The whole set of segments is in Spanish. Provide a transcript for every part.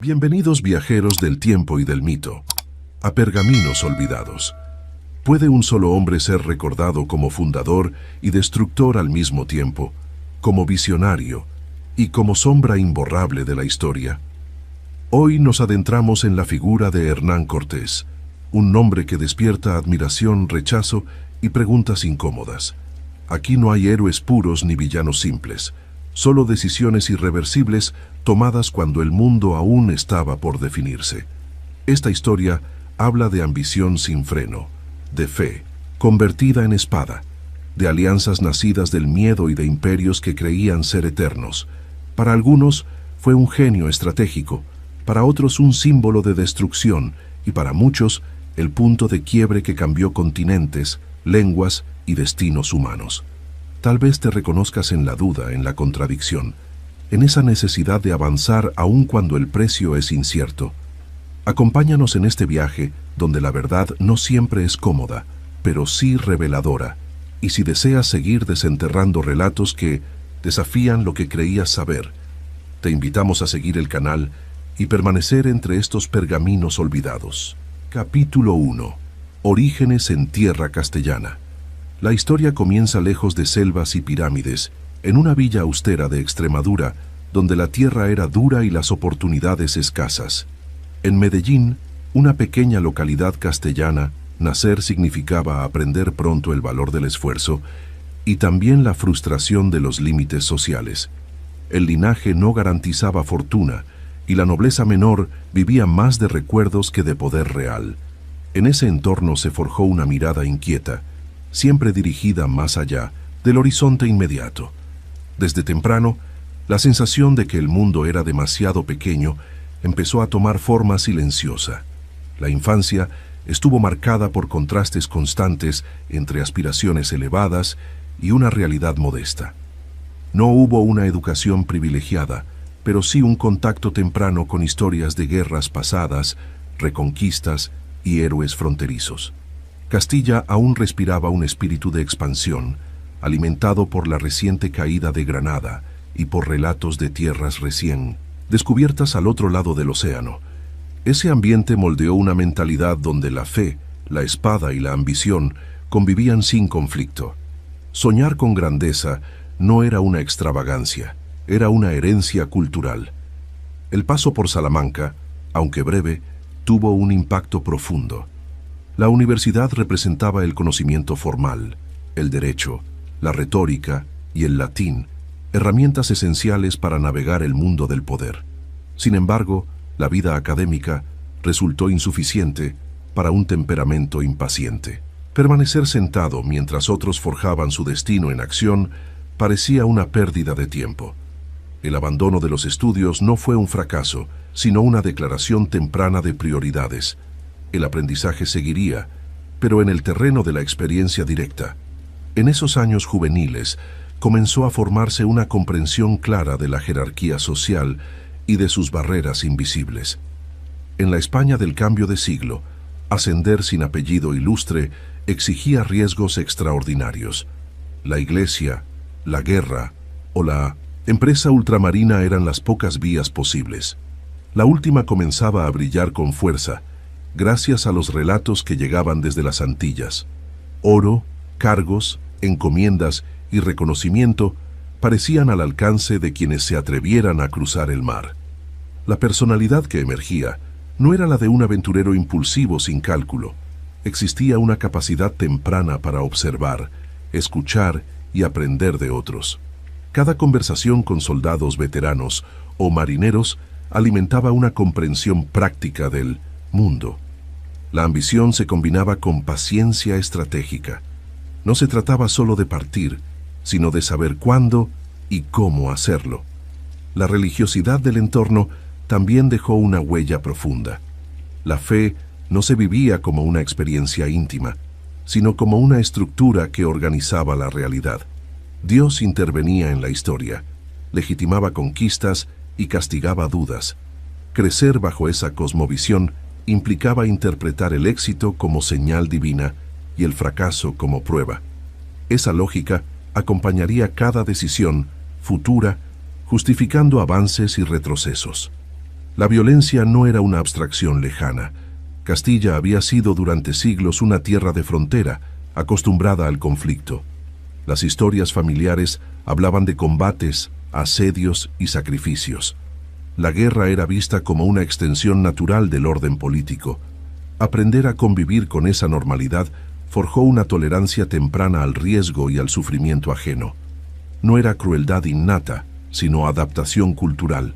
Bienvenidos viajeros del tiempo y del mito, a Pergaminos Olvidados. ¿Puede un solo hombre ser recordado como fundador y destructor al mismo tiempo, como visionario y como sombra imborrable de la historia? Hoy nos adentramos en la figura de Hernán Cortés, un nombre que despierta admiración, rechazo y preguntas incómodas. Aquí no hay héroes puros ni villanos simples, solo decisiones irreversibles tomadas cuando el mundo aún estaba por definirse. Esta historia habla de ambición sin freno, de fe, convertida en espada, de alianzas nacidas del miedo y de imperios que creían ser eternos. Para algunos fue un genio estratégico, para otros un símbolo de destrucción y para muchos el punto de quiebre que cambió continentes, lenguas y destinos humanos. Tal vez te reconozcas en la duda, en la contradicción, en esa necesidad de avanzar aun cuando el precio es incierto. Acompáñanos en este viaje donde la verdad no siempre es cómoda, pero sí reveladora. Y si deseas seguir desenterrando relatos que desafían lo que creías saber, te invitamos a seguir el canal y permanecer entre estos pergaminos olvidados. Capítulo 1. Orígenes en tierra castellana. La historia comienza lejos de selvas y pirámides, en una villa austera de Extremadura, donde la tierra era dura y las oportunidades escasas. En Medellín, una pequeña localidad castellana, nacer significaba aprender pronto el valor del esfuerzo y también la frustración de los límites sociales. El linaje no garantizaba fortuna y la nobleza menor vivía más de recuerdos que de poder real. En ese entorno se forjó una mirada inquieta, siempre dirigida más allá del horizonte inmediato. Desde temprano, la sensación de que el mundo era demasiado pequeño empezó a tomar forma silenciosa. La infancia estuvo marcada por contrastes constantes entre aspiraciones elevadas y una realidad modesta. No hubo una educación privilegiada, pero sí un contacto temprano con historias de guerras pasadas, reconquistas y héroes fronterizos. Castilla aún respiraba un espíritu de expansión, alimentado por la reciente caída de Granada y por relatos de tierras recién descubiertas al otro lado del océano. Ese ambiente moldeó una mentalidad donde la fe, la espada y la ambición convivían sin conflicto. Soñar con grandeza no era una extravagancia, era una herencia cultural. El paso por Salamanca, aunque breve, tuvo un impacto profundo. La universidad representaba el conocimiento formal, el derecho, la retórica y el latín, herramientas esenciales para navegar el mundo del poder. Sin embargo, la vida académica resultó insuficiente para un temperamento impaciente. Permanecer sentado mientras otros forjaban su destino en acción parecía una pérdida de tiempo. El abandono de los estudios no fue un fracaso, sino una declaración temprana de prioridades. El aprendizaje seguiría, pero en el terreno de la experiencia directa. En esos años juveniles comenzó a formarse una comprensión clara de la jerarquía social y de sus barreras invisibles. En la España del cambio de siglo, ascender sin apellido ilustre exigía riesgos extraordinarios. La iglesia, la guerra o la empresa ultramarina eran las pocas vías posibles. La última comenzaba a brillar con fuerza, gracias a los relatos que llegaban desde las Antillas. Oro, cargos, encomiendas y reconocimiento parecían al alcance de quienes se atrevieran a cruzar el mar. La personalidad que emergía no era la de un aventurero impulsivo sin cálculo. Existía una capacidad temprana para observar, escuchar y aprender de otros. Cada conversación con soldados veteranos o marineros alimentaba una comprensión práctica del mundo. La ambición se combinaba con paciencia estratégica. No se trataba solo de partir, sino de saber cuándo y cómo hacerlo. La religiosidad del entorno también dejó una huella profunda. La fe no se vivía como una experiencia íntima, sino como una estructura que organizaba la realidad. Dios intervenía en la historia, legitimaba conquistas y castigaba dudas. Crecer bajo esa cosmovisión implicaba interpretar el éxito como señal divina y el fracaso como prueba. Esa lógica acompañaría cada decisión futura, justificando avances y retrocesos. La violencia no era una abstracción lejana. Castilla había sido durante siglos una tierra de frontera, acostumbrada al conflicto. Las historias familiares hablaban de combates, asedios y sacrificios. La guerra era vista como una extensión natural del orden político. Aprender a convivir con esa normalidad forjó una tolerancia temprana al riesgo y al sufrimiento ajeno. No era crueldad innata, sino adaptación cultural.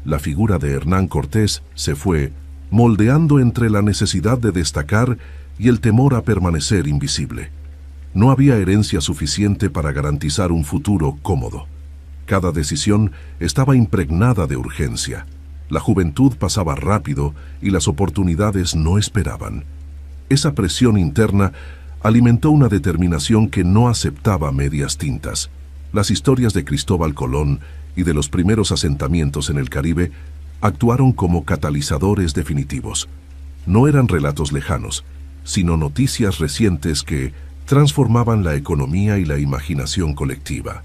La figura de Hernán Cortés se fue moldeando entre la necesidad de destacar y el temor a permanecer invisible. No había herencia suficiente para garantizar un futuro cómodo. Cada decisión estaba impregnada de urgencia. La juventud pasaba rápido y las oportunidades no esperaban. Esa presión interna alimentó una determinación que no aceptaba medias tintas. Las historias de Cristóbal Colón y de los primeros asentamientos en el Caribe actuaron como catalizadores definitivos. No eran relatos lejanos, sino noticias recientes que transformaban la economía y la imaginación colectiva.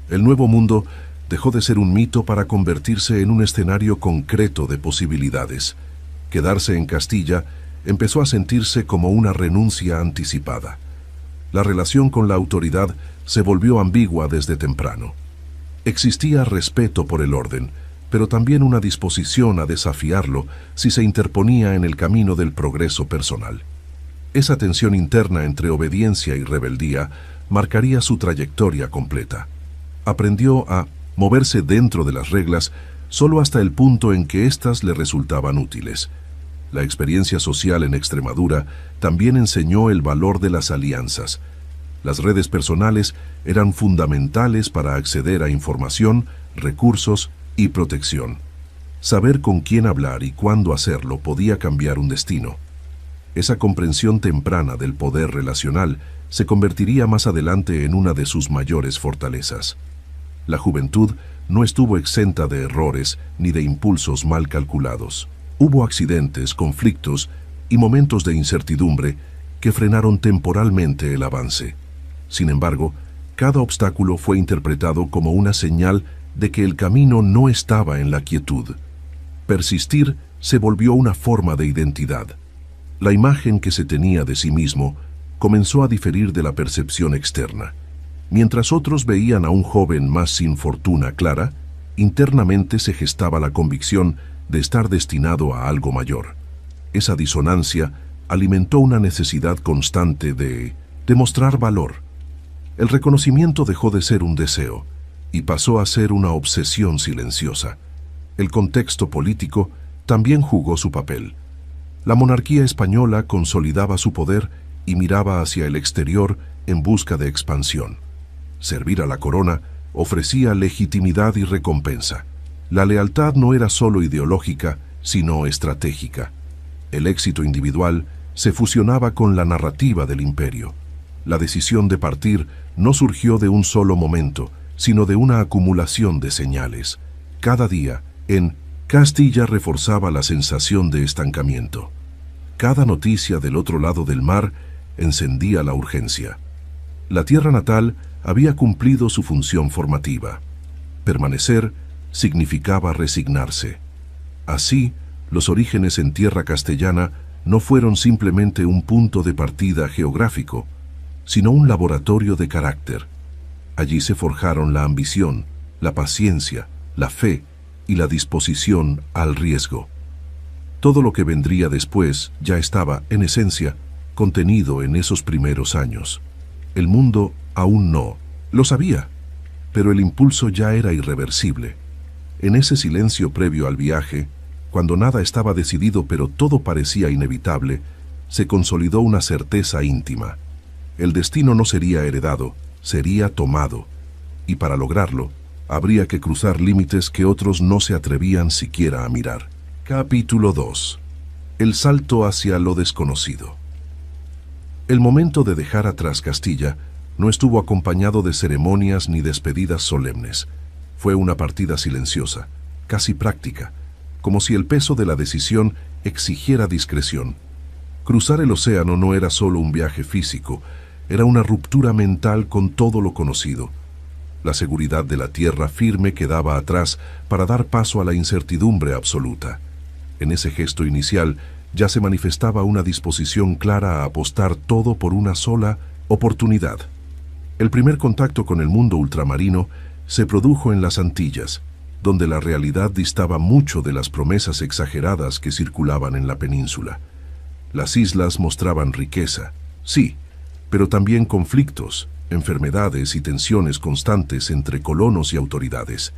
El Nuevo Mundo dejó de ser un mito para convertirse en un escenario concreto de posibilidades. Quedarse en Castilla empezó a sentirse como una renuncia anticipada. La relación con la autoridad se volvió ambigua desde temprano. Existía respeto por el orden, pero también una disposición a desafiarlo si se interponía en el camino del progreso personal. Esa tensión interna entre obediencia y rebeldía marcaría su trayectoria completa. Aprendió a moverse dentro de las reglas solo hasta el punto en que éstas le resultaban útiles. La experiencia social en Extremadura también enseñó el valor de las alianzas. Las redes personales eran fundamentales para acceder a información, recursos y protección. Saber con quién hablar y cuándo hacerlo podía cambiar un destino. Esa comprensión temprana del poder relacional se convertiría más adelante en una de sus mayores fortalezas. La juventud no estuvo exenta de errores ni de impulsos mal calculados. Hubo accidentes, conflictos y momentos de incertidumbre que frenaron temporalmente el avance. Sin embargo, cada obstáculo fue interpretado como una señal de que el camino no estaba en la quietud. Persistir se volvió una forma de identidad. La imagen que se tenía de sí mismo comenzó a diferir de la percepción externa. Mientras otros veían a un joven más sin fortuna clara, internamente se gestaba la convicción de estar destinado a algo mayor. Esa disonancia alimentó una necesidad constante de demostrar valor. El reconocimiento dejó de ser un deseo y pasó a ser una obsesión silenciosa. El contexto político también jugó su papel. La monarquía española consolidaba su poder y miraba hacia el exterior en busca de expansión. Servir a la corona ofrecía legitimidad y recompensa. La lealtad no era solo ideológica, sino estratégica. El éxito individual se fusionaba con la narrativa del imperio. La decisión de partir no surgió de un solo momento, sino de una acumulación de señales. Cada día, en Castilla reforzaba la sensación de estancamiento. Cada noticia del otro lado del mar encendía la urgencia. La tierra natal había cumplido su función formativa. Permanecer significaba resignarse. Así, los orígenes en tierra castellana no fueron simplemente un punto de partida geográfico, sino un laboratorio de carácter. Allí se forjaron la ambición, la paciencia, la fe y la disposición al riesgo. Todo lo que vendría después ya estaba, en esencia, contenido en esos primeros años. El mundo aún no lo sabía, pero el impulso ya era irreversible. En ese silencio previo al viaje, cuando nada estaba decidido pero todo parecía inevitable, se consolidó una certeza íntima. El destino no sería heredado, sería tomado, y para lograrlo, habría que cruzar límites que otros no se atrevían siquiera a mirar. Capítulo 2. El salto hacia lo desconocido. El momento de dejar atrás Castilla no estuvo acompañado de ceremonias ni despedidas solemnes. Fue una partida silenciosa, casi práctica, como si el peso de la decisión exigiera discreción. Cruzar el océano no era solo un viaje físico, era una ruptura mental con todo lo conocido. La seguridad de la tierra firme quedaba atrás para dar paso a la incertidumbre absoluta. En ese gesto inicial ya se manifestaba una disposición clara a apostar todo por una sola oportunidad. El primer contacto con el mundo ultramarino se produjo en las Antillas, donde la realidad distaba mucho de las promesas exageradas que circulaban en la península. Las islas mostraban riqueza, sí, pero también conflictos, enfermedades y tensiones constantes entre colonos y autoridades.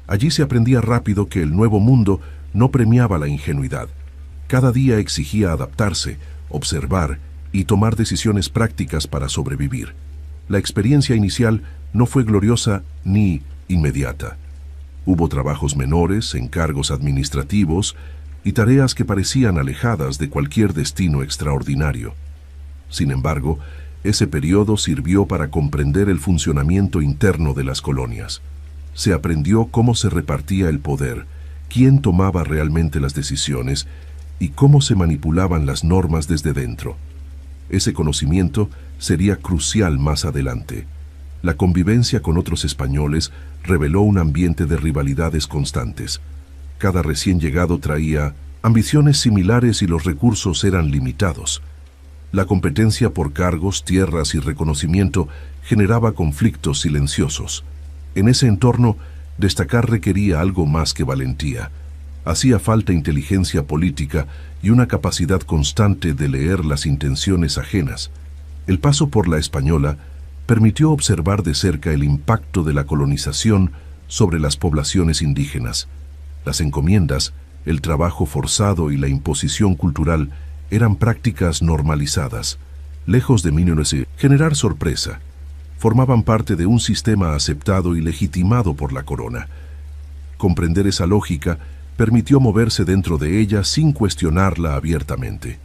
Allí se aprendía rápido que el nuevo mundo no premiaba la ingenuidad. Cada día exigía adaptarse, observar y tomar decisiones prácticas para sobrevivir. La experiencia inicial no fue gloriosa ni inmediata. Hubo trabajos menores, encargos administrativos y tareas que parecían alejadas de cualquier destino extraordinario. Sin embargo, ese periodo sirvió para comprender el funcionamiento interno de las colonias. Se aprendió cómo se repartía el poder, quién tomaba realmente las decisiones y cómo se manipulaban las normas desde dentro. Ese conocimiento sería crucial más adelante. La convivencia con otros españoles reveló un ambiente de rivalidades constantes. Cada recién llegado traía ambiciones similares y los recursos eran limitados. La competencia por cargos, tierras y reconocimiento generaba conflictos silenciosos. En ese entorno, destacar requería algo más que valentía. Hacía falta inteligencia política y una capacidad constante de leer las intenciones ajenas. El paso por la Española permitió observar de cerca el impacto de la colonización sobre las poblaciones indígenas. Las encomiendas, el trabajo forzado y la imposición cultural eran prácticas normalizadas. Lejos de generar sorpresa, formaban parte de un sistema aceptado y legitimado por la corona. Comprender esa lógica permitió moverse dentro de ella sin cuestionarla abiertamente.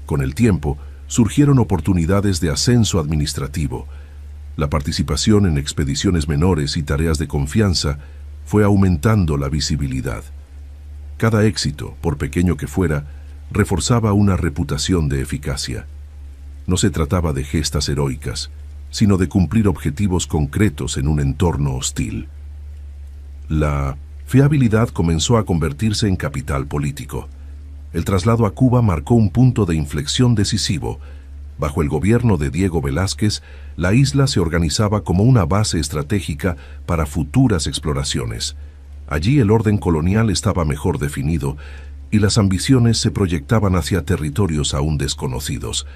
Con el tiempo, surgieron oportunidades de ascenso administrativo. La participación en expediciones menores y tareas de confianza fue aumentando la visibilidad. Cada éxito, por pequeño que fuera, reforzaba una reputación de eficacia. No se trataba de gestas heroicas, sino de cumplir objetivos concretos en un entorno hostil. La fiabilidad comenzó a convertirse en capital político. El traslado a Cuba marcó un punto de inflexión decisivo. Bajo el gobierno de Diego Velázquez, la isla se organizaba como una base estratégica para futuras exploraciones. Allí el orden colonial estaba mejor definido y las ambiciones se proyectaban hacia territorios aún desconocidos.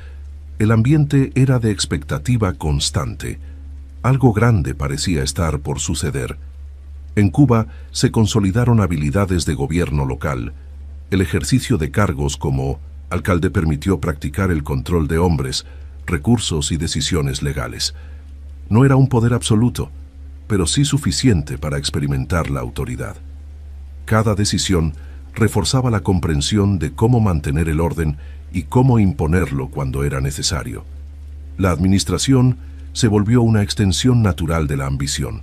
El ambiente era de expectativa constante. Algo grande parecía estar por suceder. En Cuba se consolidaron habilidades de gobierno local. El ejercicio de cargos como alcalde permitió practicar el control de hombres, recursos y decisiones legales. No era un poder absoluto, pero sí suficiente para experimentar la autoridad. Cada decisión reforzaba la comprensión de cómo mantener el orden y cómo imponerlo cuando era necesario. La administración se volvió una extensión natural de la ambición.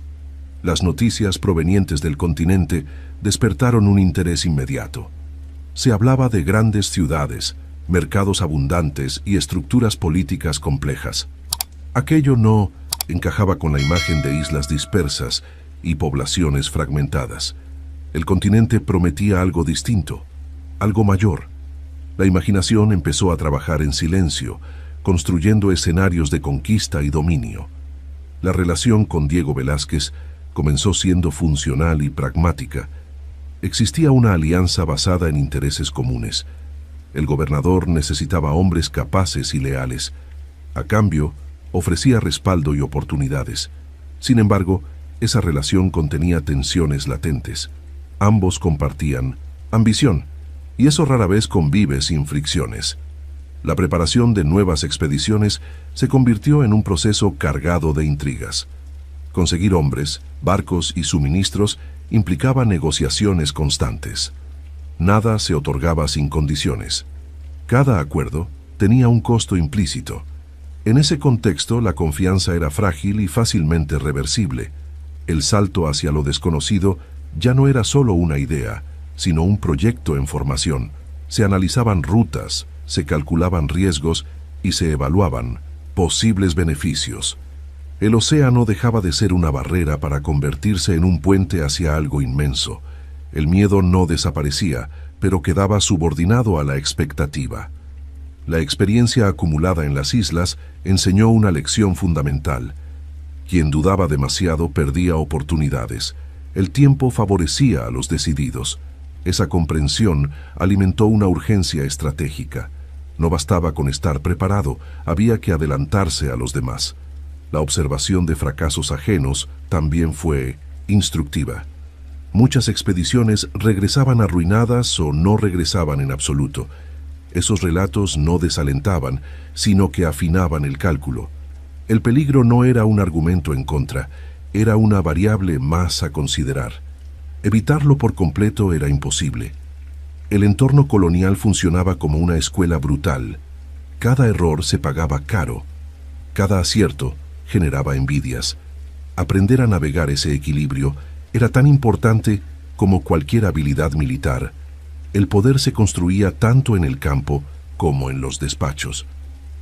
Las noticias provenientes del continente despertaron un interés inmediato. Se hablaba de grandes ciudades, mercados abundantes y estructuras políticas complejas. Aquello no encajaba con la imagen de islas dispersas y poblaciones fragmentadas. El continente prometía algo distinto, algo mayor. La imaginación empezó a trabajar en silencio, construyendo escenarios de conquista y dominio. La relación con Diego Velázquez comenzó siendo funcional y pragmática. Existía una alianza basada en intereses comunes. El gobernador necesitaba hombres capaces y leales. A cambio, ofrecía respaldo y oportunidades. Sin embargo, esa relación contenía tensiones latentes. Ambos compartían ambición, y eso rara vez convive sin fricciones. La preparación de nuevas expediciones se convirtió en un proceso cargado de intrigas. Conseguir hombres, barcos y suministros implicaba negociaciones constantes. Nada se otorgaba sin condiciones. Cada acuerdo tenía un costo implícito. En ese contexto, la confianza era frágil y fácilmente reversible. El salto hacia lo desconocido ya no era solo una idea, sino un proyecto en formación. Se analizaban rutas, se calculaban riesgos y se evaluaban posibles beneficios. El océano dejaba de ser una barrera para convertirse en un puente hacia algo inmenso. El miedo no desaparecía, pero quedaba subordinado a la expectativa. La experiencia acumulada en las islas enseñó una lección fundamental. Quien dudaba demasiado perdía oportunidades. El tiempo favorecía a los decididos. Esa comprensión alimentó una urgencia estratégica. No bastaba con estar preparado, había que adelantarse a los demás. La observación de fracasos ajenos también fue instructiva. Muchas expediciones regresaban arruinadas o no regresaban en absoluto. Esos relatos no desalentaban, sino que afinaban el cálculo. El peligro no era un argumento en contra, era una variable más a considerar. Evitarlo por completo era imposible. El entorno colonial funcionaba como una escuela brutal. Cada error se pagaba caro. Cada acierto generaba envidias. Aprender a navegar ese equilibrio era tan importante como cualquier habilidad militar. El poder se construía tanto en el campo como en los despachos.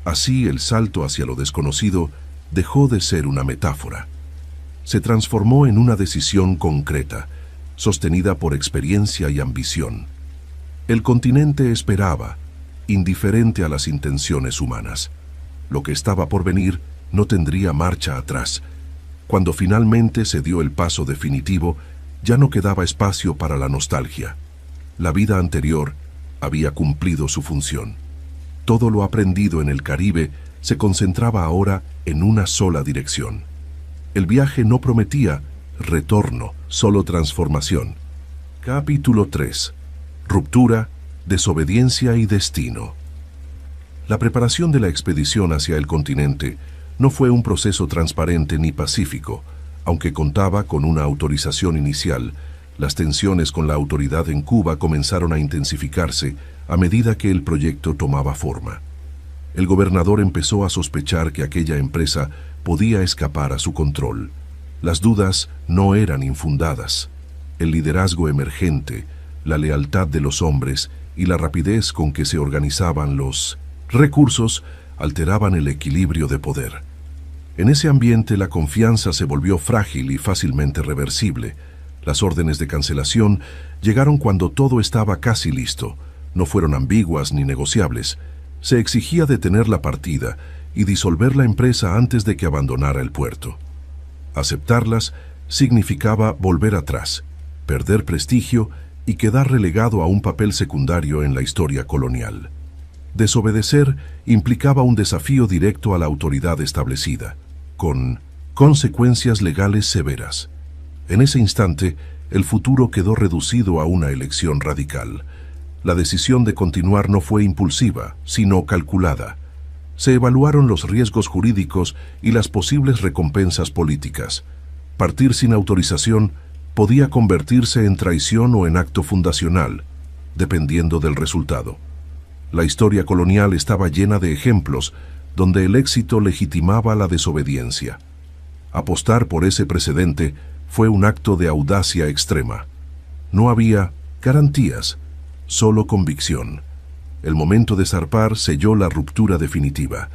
Así, el salto hacia lo desconocido dejó de ser una metáfora. Se transformó en una decisión concreta, sostenida por experiencia y ambición. El continente esperaba, indiferente a las intenciones humanas. Lo que estaba por venir no tendría marcha atrás. Cuando finalmente se dio el paso definitivo, ya no quedaba espacio para la nostalgia. La vida anterior había cumplido su función. Todo lo aprendido en el Caribe se concentraba ahora en una sola dirección. El viaje no prometía retorno, solo transformación. Capítulo 3. Ruptura, desobediencia y destino. La preparación de la expedición hacia el continente no fue un proceso transparente ni pacífico. Aunque contaba con una autorización inicial, las tensiones con la autoridad en Cuba comenzaron a intensificarse a medida que el proyecto tomaba forma. El gobernador empezó a sospechar que aquella empresa podía escapar a su control. Las dudas no eran infundadas. El liderazgo emergente, la lealtad de los hombres y la rapidez con que se organizaban los recursos alteraban el equilibrio de poder. En ese ambiente la confianza se volvió frágil y fácilmente reversible. Las órdenes de cancelación llegaron cuando todo estaba casi listo. No fueron ambiguas ni negociables. Se exigía detener la partida y disolver la empresa antes de que abandonara el puerto. Aceptarlas significaba volver atrás, perder prestigio y quedar relegado a un papel secundario en la historia colonial. Desobedecer implicaba un desafío directo a la autoridad establecida, con consecuencias legales severas. En ese instante, el futuro quedó reducido a una elección radical. La decisión de continuar no fue impulsiva, sino calculada. Se evaluaron los riesgos jurídicos y las posibles recompensas políticas. Partir sin autorización podía convertirse en traición o en acto fundacional, dependiendo del resultado. La historia colonial estaba llena de ejemplos donde el éxito legitimaba la desobediencia. Apostar por ese precedente fue un acto de audacia extrema. No había garantías, solo convicción. El momento de zarpar selló la ruptura definitiva.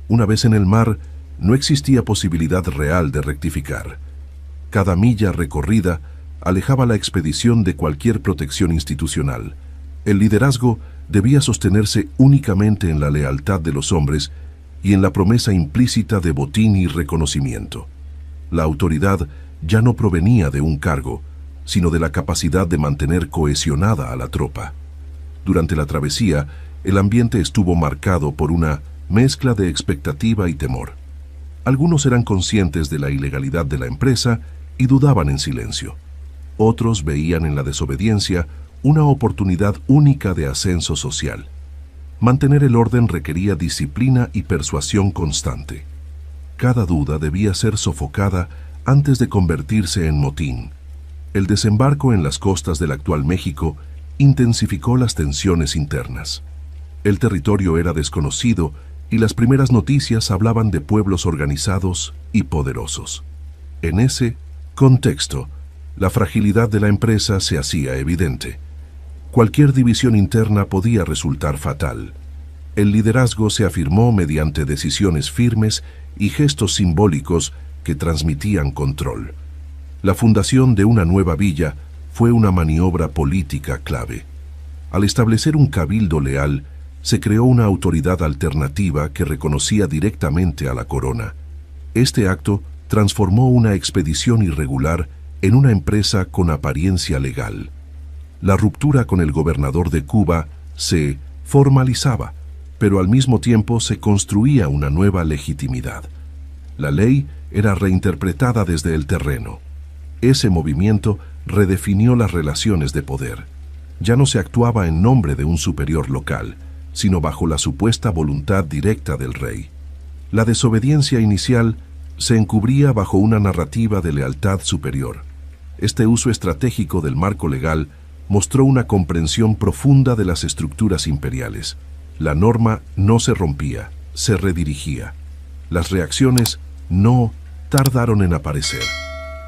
Una vez en el mar, no existía posibilidad real de rectificar. Cada milla recorrida alejaba la expedición de cualquier protección institucional. El liderazgo debía sostenerse únicamente en la lealtad de los hombres y en la promesa implícita de botín y reconocimiento. La autoridad ya no provenía de un cargo, sino de la capacidad de mantener cohesionada a la tropa. Durante la travesía, el ambiente estuvo marcado por una mezcla de expectativa y temor. Algunos eran conscientes de la ilegalidad de la empresa y dudaban en silencio. Otros veían en la desobediencia una oportunidad única de ascenso social. Mantener el orden requería disciplina y persuasión constante. Cada duda debía ser sofocada antes de convertirse en motín. El desembarco en las costas del actual México intensificó las tensiones internas. El territorio era desconocido y las primeras noticias hablaban de pueblos organizados y poderosos. En ese contexto, la fragilidad de la empresa se hacía evidente. Cualquier división interna podía resultar fatal. El liderazgo se afirmó mediante decisiones firmes y gestos simbólicos que transmitían control. La fundación de una nueva villa fue una maniobra política clave. Al establecer un cabildo leal, se creó una autoridad alternativa que reconocía directamente a la corona. Este acto transformó una expedición irregular en una empresa con apariencia legal. La ruptura con el gobernador de Cuba se formalizaba, pero al mismo tiempo se construía una nueva legitimidad. La ley era reinterpretada desde el terreno. Ese movimiento redefinió las relaciones de poder. Ya no se actuaba en nombre de un superior local, sino bajo la supuesta voluntad directa del rey. La desobediencia inicial se encubría bajo una narrativa de lealtad superior. Este uso estratégico del marco legal mostró una comprensión profunda de las estructuras imperiales. La norma no se rompía, se redirigía. Las reacciones no tardaron en aparecer.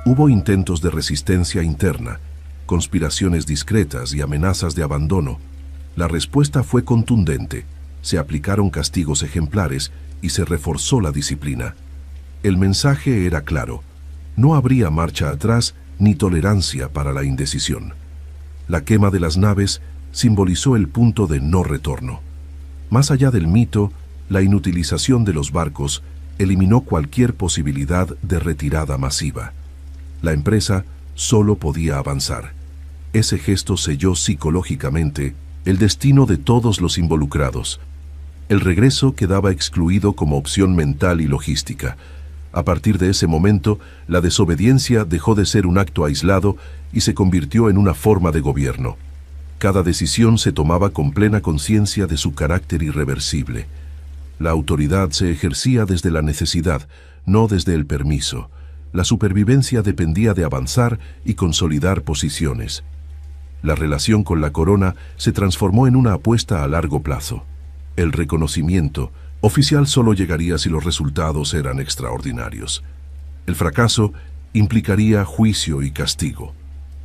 Hubo intentos de resistencia interna, conspiraciones discretas y amenazas de abandono. La respuesta fue contundente. Se aplicaron castigos ejemplares y se reforzó la disciplina. El mensaje era claro. No habría marcha atrás ni tolerancia para la indecisión. La quema de las naves simbolizó el punto de no retorno. Más allá del mito, la inutilización de los barcos eliminó cualquier posibilidad de retirada masiva. La empresa solo podía avanzar. Ese gesto selló psicológicamente el destino de todos los involucrados. El regreso quedaba excluido como opción mental y logística. A partir de ese momento, la desobediencia dejó de ser un acto aislado y se convirtió en una forma de gobierno. Cada decisión se tomaba con plena conciencia de su carácter irreversible. La autoridad se ejercía desde la necesidad, no desde el permiso. La supervivencia dependía de avanzar y consolidar posiciones. La relación con la corona se transformó en una apuesta a largo plazo. El reconocimiento oficial solo llegaría si los resultados eran extraordinarios. El fracaso implicaría juicio y castigo.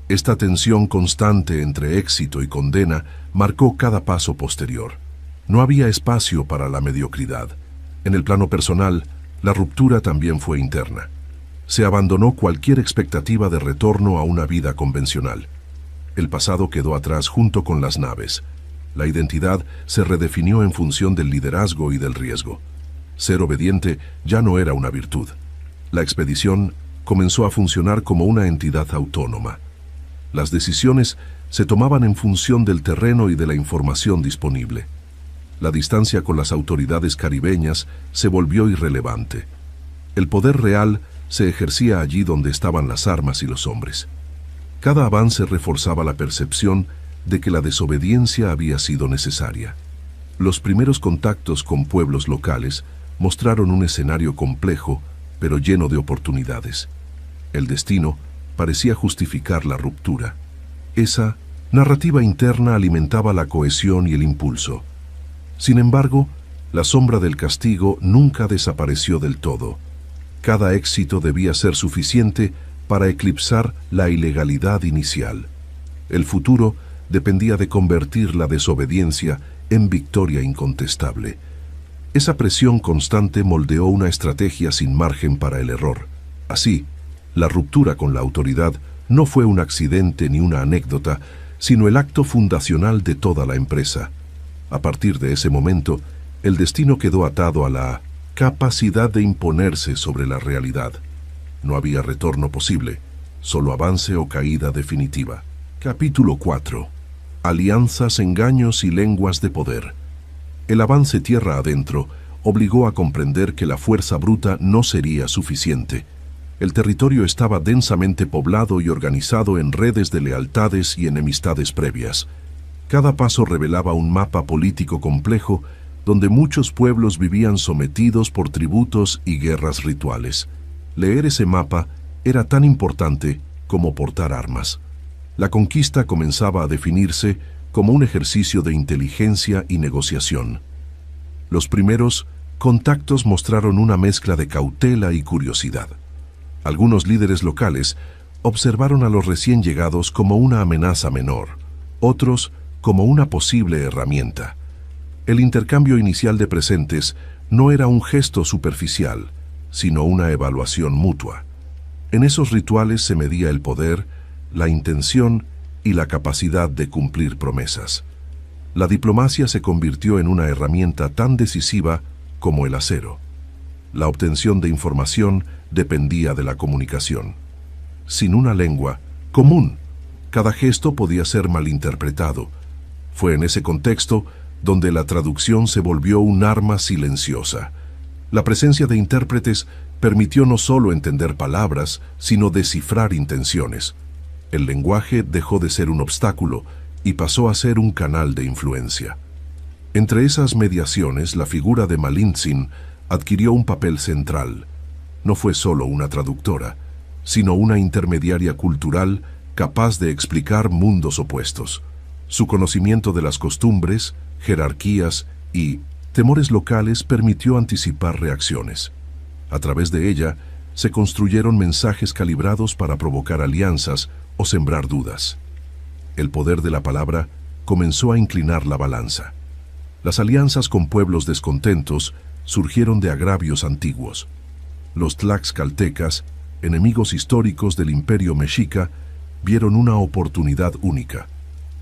Esta tensión constante entre éxito y condena marcó cada paso posterior. No había espacio para la mediocridad. En el plano personal, la ruptura también fue interna. Se abandonó cualquier expectativa de retorno a una vida convencional. El pasado quedó atrás junto con las naves. La identidad se redefinió en función del liderazgo y del riesgo. Ser obediente ya no era una virtud. La expedición comenzó a funcionar como una entidad autónoma. Las decisiones se tomaban en función del terreno y de la información disponible. La distancia con las autoridades caribeñas se volvió irrelevante. El poder real se ejercía allí donde estaban las armas y los hombres. Cada avance reforzaba la percepción de que la desobediencia había sido necesaria. Los primeros contactos con pueblos locales mostraron un escenario complejo, pero lleno de oportunidades. El destino parecía justificar la ruptura. Esa narrativa interna alimentaba la cohesión y el impulso. Sin embargo, la sombra del castigo nunca desapareció del todo. Cada éxito debía ser suficiente para eclipsar la ilegalidad inicial. El futuro dependía de convertir la desobediencia en victoria incontestable. Esa presión constante moldeó una estrategia sin margen para el error. Así, la ruptura con la autoridad no fue un accidente ni una anécdota, sino el acto fundacional de toda la empresa. A partir de ese momento, el destino quedó atado a la capacidad de imponerse sobre la realidad. No había retorno posible, solo avance o caída definitiva. Capítulo 4. Alianzas, engaños y lenguas de poder. El avance tierra adentro obligó a comprender que la fuerza bruta no sería suficiente. El territorio estaba densamente poblado y organizado en redes de lealtades y enemistades previas. Cada paso revelaba un mapa político complejo donde muchos pueblos vivían sometidos por tributos y guerras rituales. Leer ese mapa era tan importante como portar armas. La conquista comenzaba a definirse como un ejercicio de inteligencia y negociación. Los primeros contactos mostraron una mezcla de cautela y curiosidad. Algunos líderes locales observaron a los recién llegados como una amenaza menor, otros como una posible herramienta. El intercambio inicial de presentes no era un gesto superficial, sino una evaluación mutua. En esos rituales se medía el poder, la intención y la capacidad de cumplir promesas. La diplomacia se convirtió en una herramienta tan decisiva como el acero. La obtención de información dependía de la comunicación. Sin una lengua común, cada gesto podía ser malinterpretado. Fue en ese contexto donde la traducción se volvió un arma silenciosa. La presencia de intérpretes permitió no solo entender palabras, sino descifrar intenciones. El lenguaje dejó de ser un obstáculo y pasó a ser un canal de influencia. Entre esas mediaciones, la figura de Malintzin adquirió un papel central. No fue solo una traductora, sino una intermediaria cultural capaz de explicar mundos opuestos. Su conocimiento de las costumbres, jerarquías y temores locales permitió anticipar reacciones. A través de ella, se construyeron mensajes calibrados para provocar alianzas o sembrar dudas. El poder de la palabra comenzó a inclinar la balanza. Las alianzas con pueblos descontentos surgieron de agravios antiguos. Los tlaxcaltecas, enemigos históricos del imperio mexica, vieron una oportunidad única.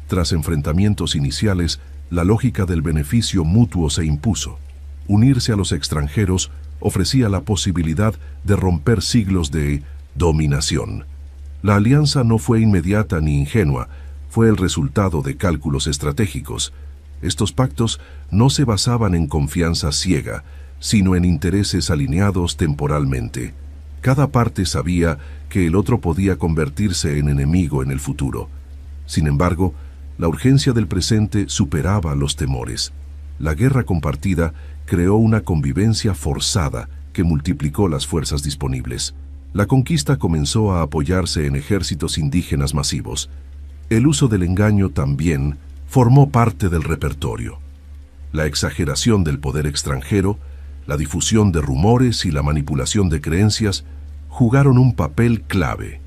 Tras enfrentamientos iniciales, la lógica del beneficio mutuo se impuso. Unirse a los extranjeros ofrecía la posibilidad de romper siglos de dominación. La alianza no fue inmediata ni ingenua, fue el resultado de cálculos estratégicos. Estos pactos no se basaban en confianza ciega, sino en intereses alineados temporalmente. Cada parte sabía que el otro podía convertirse en enemigo en el futuro. Sin embargo, la urgencia del presente superaba los temores. La guerra compartida creó una convivencia forzada que multiplicó las fuerzas disponibles. La conquista comenzó a apoyarse en ejércitos indígenas masivos. El uso del engaño también formó parte del repertorio. La exageración del poder extranjero, la difusión de rumores y la manipulación de creencias jugaron un papel clave.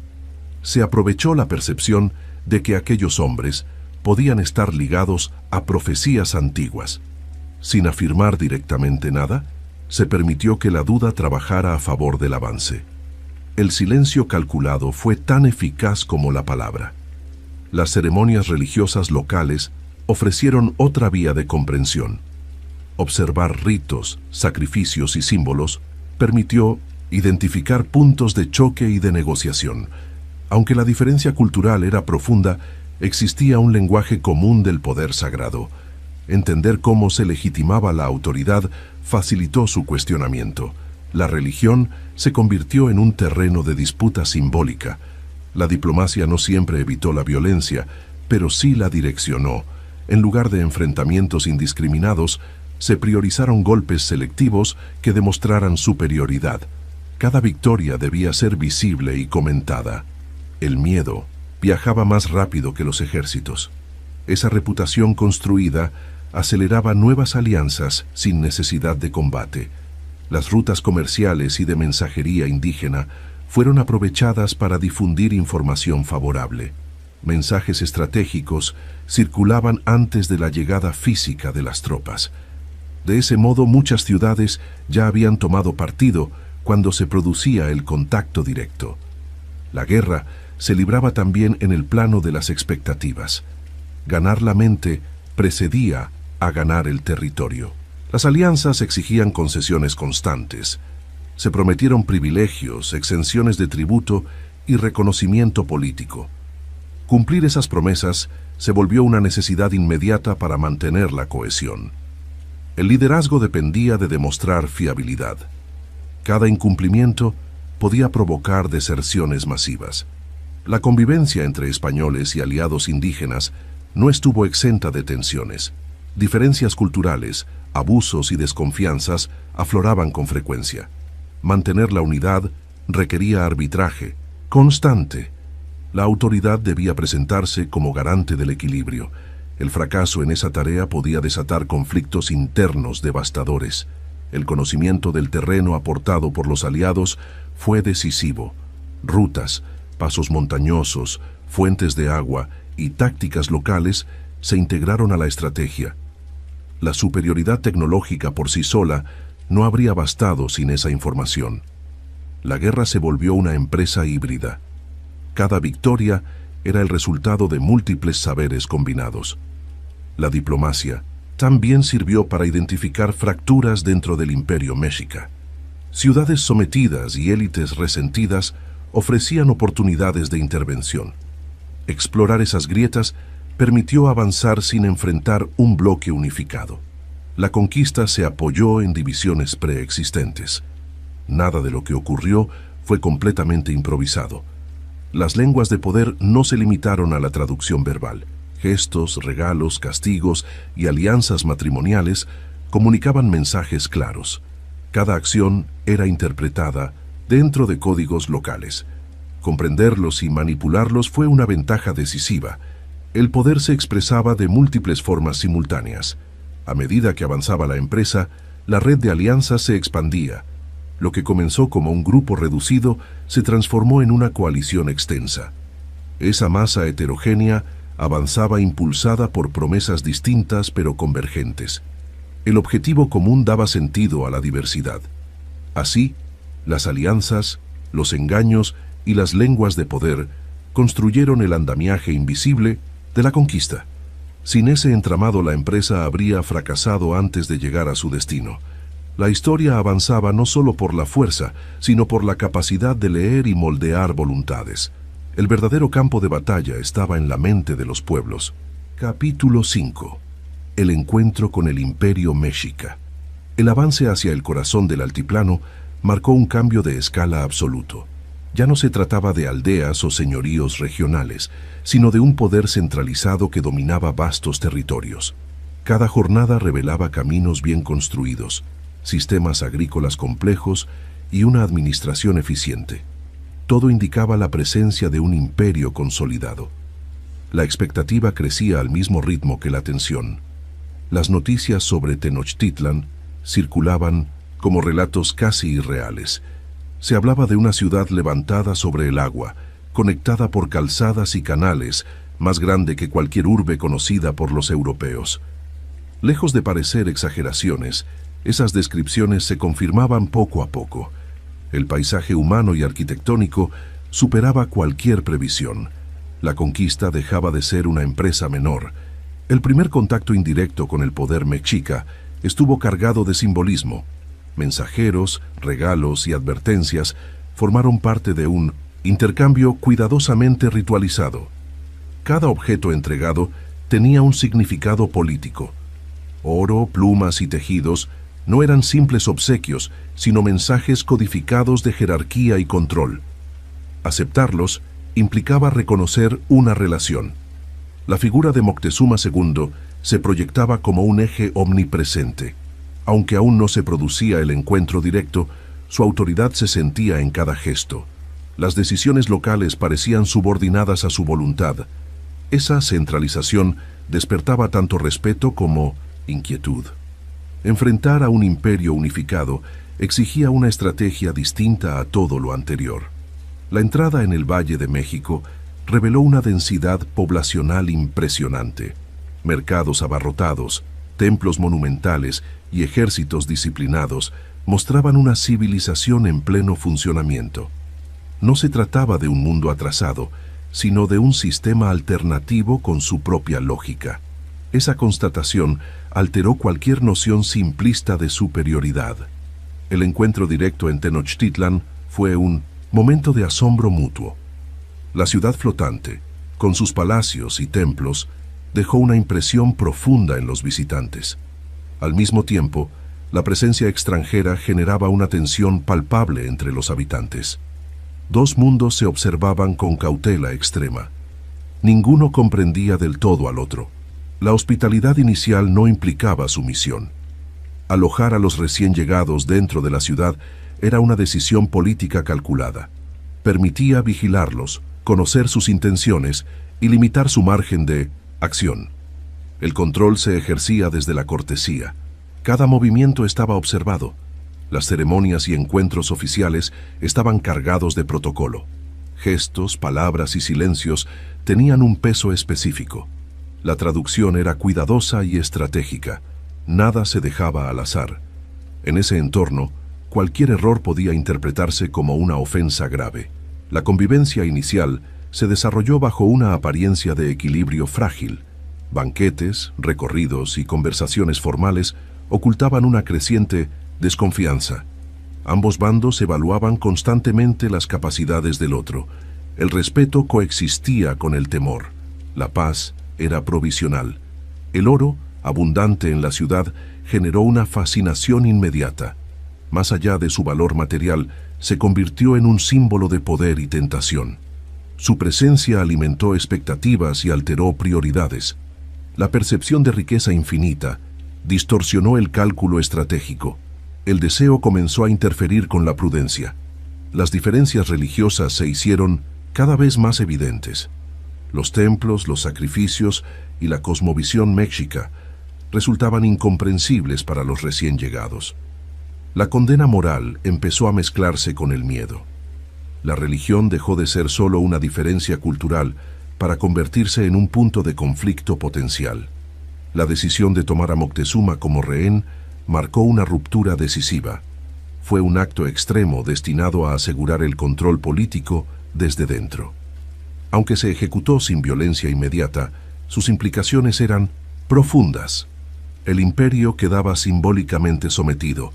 Se aprovechó la percepción de que aquellos hombres podían estar ligados a profecías antiguas. Sin afirmar directamente nada, se permitió que la duda trabajara a favor del avance. El silencio calculado fue tan eficaz como la palabra. Las ceremonias religiosas locales ofrecieron otra vía de comprensión. Observar ritos, sacrificios y símbolos permitió identificar puntos de choque y de negociación. Aunque la diferencia cultural era profunda, existía un lenguaje común del poder sagrado. Entender cómo se legitimaba la autoridad facilitó su cuestionamiento. La religión se convirtió en un terreno de disputa simbólica. La diplomacia no siempre evitó la violencia, pero sí la direccionó. En lugar de enfrentamientos indiscriminados, se priorizaron golpes selectivos que demostraran superioridad. Cada victoria debía ser visible y comentada. El miedo viajaba más rápido que los ejércitos. Esa reputación construida aceleraba nuevas alianzas sin necesidad de combate. Las rutas comerciales y de mensajería indígena fueron aprovechadas para difundir información favorable. Mensajes estratégicos circulaban antes de la llegada física de las tropas. De ese modo, muchas ciudades ya habían tomado partido cuando se producía el contacto directo. La guerra se libraba también en el plano de las expectativas. Ganar la mente precedía a ganar el territorio. Las alianzas exigían concesiones constantes. Se prometieron privilegios, exenciones de tributo y reconocimiento político. Cumplir esas promesas se volvió una necesidad inmediata para mantener la cohesión. El liderazgo dependía de demostrar fiabilidad. Cada incumplimiento podía provocar deserciones masivas. La convivencia entre españoles y aliados indígenas no estuvo exenta de tensiones. Diferencias culturales, abusos y desconfianzas afloraban con frecuencia. Mantener la unidad requería arbitraje constante. La autoridad debía presentarse como garante del equilibrio. El fracaso en esa tarea podía desatar conflictos internos devastadores. El conocimiento del terreno aportado por los aliados fue decisivo. Rutas, pasos montañosos, fuentes de agua y tácticas locales se integraron a la estrategia. La superioridad tecnológica por sí sola no habría bastado sin esa información. La guerra se volvió una empresa híbrida. Cada victoria era el resultado de múltiples saberes combinados. La diplomacia también sirvió para identificar fracturas dentro del imperio mexica. Ciudades sometidas y élites resentidas ofrecían oportunidades de intervención. Explorar esas grietas permitió avanzar sin enfrentar un bloque unificado. La conquista se apoyó en divisiones preexistentes. Nada de lo que ocurrió fue completamente improvisado. Las lenguas de poder no se limitaron a la traducción verbal. Gestos, regalos, castigos y alianzas matrimoniales comunicaban mensajes claros. Cada acción era interpretada dentro de códigos locales. Comprenderlos y manipularlos fue una ventaja decisiva. El poder se expresaba de múltiples formas simultáneas. A medida que avanzaba la empresa, la red de alianzas se expandía. Lo que comenzó como un grupo reducido se transformó en una coalición extensa. Esa masa heterogénea avanzaba impulsada por promesas distintas pero convergentes. El objetivo común daba sentido a la diversidad. Así, las alianzas, los engaños y las lenguas de poder construyeron el andamiaje invisible de la conquista. Sin ese entramado, la empresa habría fracasado antes de llegar a su destino. La historia avanzaba no solo por la fuerza, sino por la capacidad de leer y moldear voluntades. El verdadero campo de batalla estaba en la mente de los pueblos. Capítulo 5. El encuentro con el Imperio Mexica. El avance hacia el corazón del altiplano marcó un cambio de escala absoluto. Ya no se trataba de aldeas o señoríos regionales, sino de un poder centralizado que dominaba vastos territorios. Cada jornada revelaba caminos bien construidos, sistemas agrícolas complejos y una administración eficiente. Todo indicaba la presencia de un imperio consolidado. La expectativa crecía al mismo ritmo que la tensión. Las noticias sobre Tenochtitlan circulaban como relatos casi irreales. Se hablaba de una ciudad levantada sobre el agua, conectada por calzadas y canales, más grande que cualquier urbe conocida por los europeos. Lejos de parecer exageraciones, esas descripciones se confirmaban poco a poco. El paisaje humano y arquitectónico superaba cualquier previsión. La conquista dejaba de ser una empresa menor. El primer contacto indirecto con el poder mexica estuvo cargado de simbolismo. Mensajeros, regalos y advertencias formaron parte de un intercambio cuidadosamente ritualizado. Cada objeto entregado tenía un significado político. Oro, plumas y tejidos no eran simples obsequios, sino mensajes codificados de jerarquía y control. Aceptarlos implicaba reconocer una relación. La figura de Moctezuma II se proyectaba como un eje omnipresente. Aunque aún no se producía el encuentro directo, su autoridad se sentía en cada gesto. Las decisiones locales parecían subordinadas a su voluntad. Esa centralización despertaba tanto respeto como inquietud. Enfrentar a un imperio unificado exigía una estrategia distinta a todo lo anterior. La entrada en el Valle de México reveló una densidad poblacional impresionante. Mercados abarrotados, templos monumentales y ejércitos disciplinados mostraban una civilización en pleno funcionamiento. No se trataba de un mundo atrasado, sino de un sistema alternativo con su propia lógica. Esa constatación alteró cualquier noción simplista de superioridad. El encuentro directo en Tenochtitlan fue un momento de asombro mutuo. La ciudad flotante, con sus palacios y templos, dejó una impresión profunda en los visitantes. Al mismo tiempo, la presencia extranjera generaba una tensión palpable entre los habitantes. Dos mundos se observaban con cautela extrema. Ninguno comprendía del todo al otro. La hospitalidad inicial no implicaba sumisión. Alojar a los recién llegados dentro de la ciudad era una decisión política calculada. Permitía vigilarlos, conocer sus intenciones y limitar su margen de acción. El control se ejercía desde la cortesía. Cada movimiento estaba observado. Las ceremonias y encuentros oficiales estaban cargados de protocolo. Gestos, palabras y silencios tenían un peso específico. La traducción era cuidadosa y estratégica. Nada se dejaba al azar. En ese entorno, cualquier error podía interpretarse como una ofensa grave. La convivencia inicial se desarrolló bajo una apariencia de equilibrio frágil. Banquetes, recorridos y conversaciones formales ocultaban una creciente desconfianza. Ambos bandos evaluaban constantemente las capacidades del otro. El respeto coexistía con el temor. La paz era provisional. El oro, abundante en la ciudad, generó una fascinación inmediata. Más allá de su valor material, se convirtió en un símbolo de poder y tentación. Su presencia alimentó expectativas y alteró prioridades. La percepción de riqueza infinita distorsionó el cálculo estratégico. El deseo comenzó a interferir con la prudencia. Las diferencias religiosas se hicieron cada vez más evidentes. Los templos, los sacrificios y la cosmovisión mexica resultaban incomprensibles para los recién llegados. La condena moral empezó a mezclarse con el miedo. La religión dejó de ser solo una diferencia cultural para convertirse en un punto de conflicto potencial. La decisión de tomar a Moctezuma como rehén marcó una ruptura decisiva. Fue un acto extremo destinado a asegurar el control político desde dentro. Aunque se ejecutó sin violencia inmediata, sus implicaciones eran profundas. El imperio quedaba simbólicamente sometido.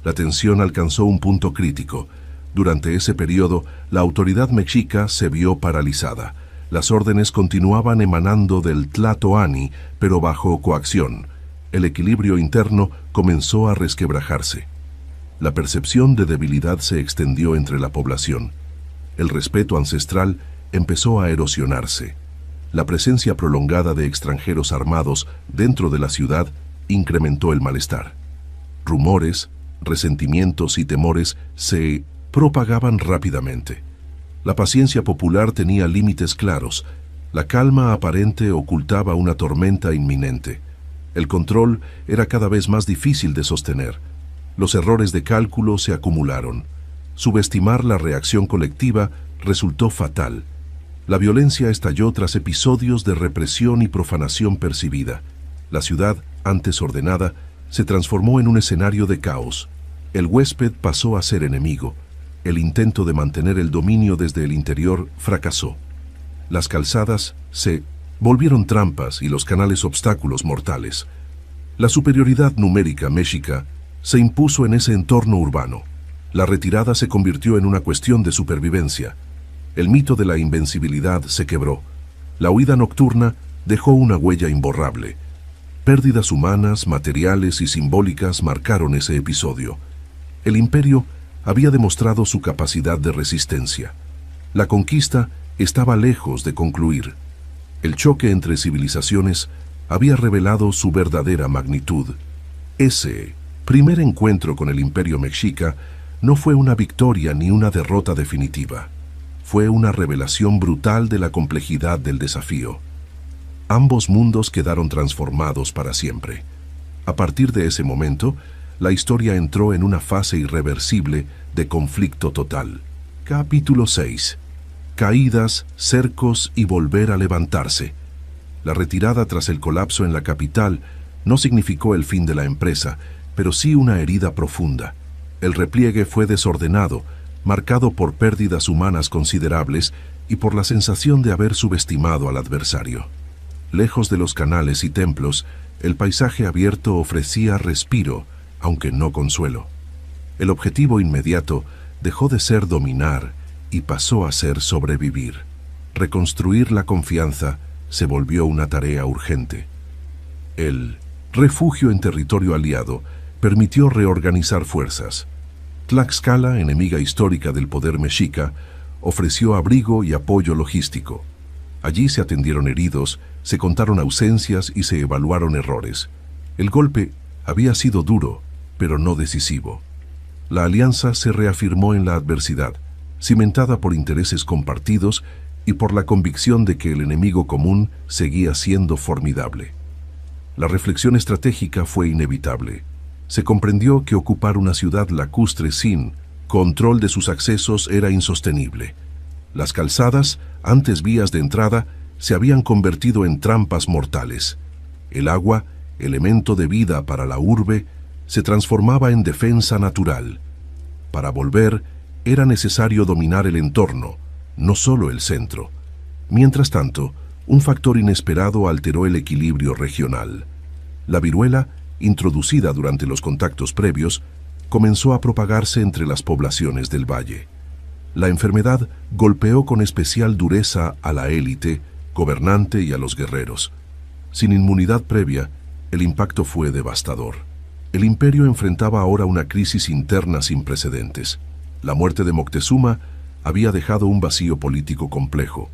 La tensión alcanzó un punto crítico. Durante ese periodo, la autoridad mexica se vio paralizada. Las órdenes continuaban emanando del Tlatoani, pero bajo coacción. El equilibrio interno comenzó a resquebrajarse. La percepción de debilidad se extendió entre la población. El respeto ancestral empezó a erosionarse. La presencia prolongada de extranjeros armados dentro de la ciudad incrementó el malestar. Rumores, resentimientos y temores se propagaban rápidamente. La paciencia popular tenía límites claros. La calma aparente ocultaba una tormenta inminente. El control era cada vez más difícil de sostener. Los errores de cálculo se acumularon. Subestimar la reacción colectiva resultó fatal. La violencia estalló tras episodios de represión y profanación percibida. La ciudad, antes ordenada, se transformó en un escenario de caos. El huésped pasó a ser enemigo. El intento de mantener el dominio desde el interior fracasó. Las calzadas se volvieron trampas y los canales obstáculos mortales. La superioridad numérica mexica se impuso en ese entorno urbano. La retirada se convirtió en una cuestión de supervivencia. El mito de la invencibilidad se quebró. La huida nocturna dejó una huella imborrable. Pérdidas humanas, materiales y simbólicas marcaron ese episodio. El imperio había demostrado su capacidad de resistencia. La conquista estaba lejos de concluir. El choque entre civilizaciones había revelado su verdadera magnitud. Ese primer encuentro con el imperio mexica no fue una victoria ni una derrota definitiva. Fue una revelación brutal de la complejidad del desafío. Ambos mundos quedaron transformados para siempre. A partir de ese momento, la historia entró en una fase irreversible de conflicto total. Capítulo 6. Caídas, cercos y volver a levantarse. La retirada tras el colapso en la capital no significó el fin de la empresa, pero sí una herida profunda. El repliegue fue desordenado, marcado por pérdidas humanas considerables y por la sensación de haber subestimado al adversario. Lejos de los canales y templos, el paisaje abierto ofrecía respiro, aunque no consuelo. El objetivo inmediato dejó de ser dominar y pasó a ser sobrevivir. Reconstruir la confianza se volvió una tarea urgente. El refugio en territorio aliado permitió reorganizar fuerzas. Tlaxcala, enemiga histórica del poder mexica, ofreció abrigo y apoyo logístico. Allí se atendieron heridos, se contaron ausencias y se evaluaron errores. El golpe había sido duro, pero no decisivo. La alianza se reafirmó en la adversidad, cimentada por intereses compartidos y por la convicción de que el enemigo común seguía siendo formidable. La reflexión estratégica fue inevitable. Se comprendió que ocupar una ciudad lacustre sin control de sus accesos era insostenible. Las calzadas, antes vías de entrada, se habían convertido en trampas mortales. El agua, elemento de vida para la urbe, se transformaba en defensa natural. Para volver, era necesario dominar el entorno, no solo el centro. Mientras tanto, un factor inesperado alteró el equilibrio regional. La viruela, introducida durante los contactos previos, comenzó a propagarse entre las poblaciones del valle. La enfermedad golpeó con especial dureza a la élite, gobernante y a los guerreros. Sin inmunidad previa, el impacto fue devastador. El imperio enfrentaba ahora una crisis interna sin precedentes. La muerte de Moctezuma había dejado un vacío político complejo.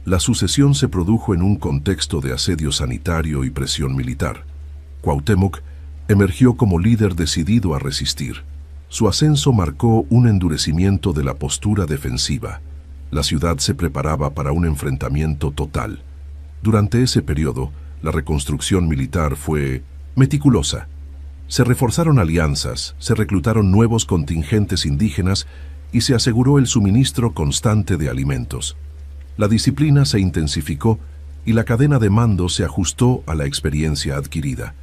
La sucesión se produjo en un contexto de asedio sanitario y presión militar. Cuauhtémoc emergió como líder decidido a resistir. Su ascenso marcó un endurecimiento de la postura defensiva. La ciudad se preparaba para un enfrentamiento total. Durante ese periodo, la reconstrucción militar fue meticulosa. Se reforzaron alianzas, se reclutaron nuevos contingentes indígenas y se aseguró el suministro constante de alimentos. La disciplina se intensificó y la cadena de mando se ajustó a la experiencia adquirida.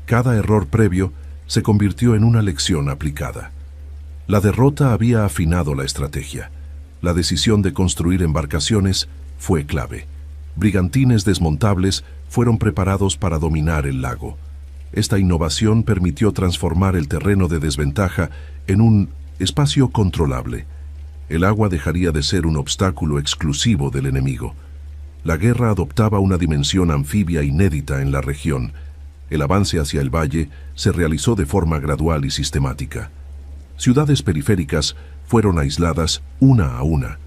Cada error previo se convirtió en una lección aplicada. La derrota había afinado la estrategia. La decisión de construir embarcaciones fue clave. Brigantines desmontables fueron preparados para dominar el lago. Esta innovación permitió transformar el terreno de desventaja en un espacio controlable. El agua dejaría de ser un obstáculo exclusivo del enemigo. La guerra adoptaba una dimensión anfibia inédita en la región. El avance hacia el valle se realizó de forma gradual y sistemática. Ciudades periféricas fueron aisladas una a una,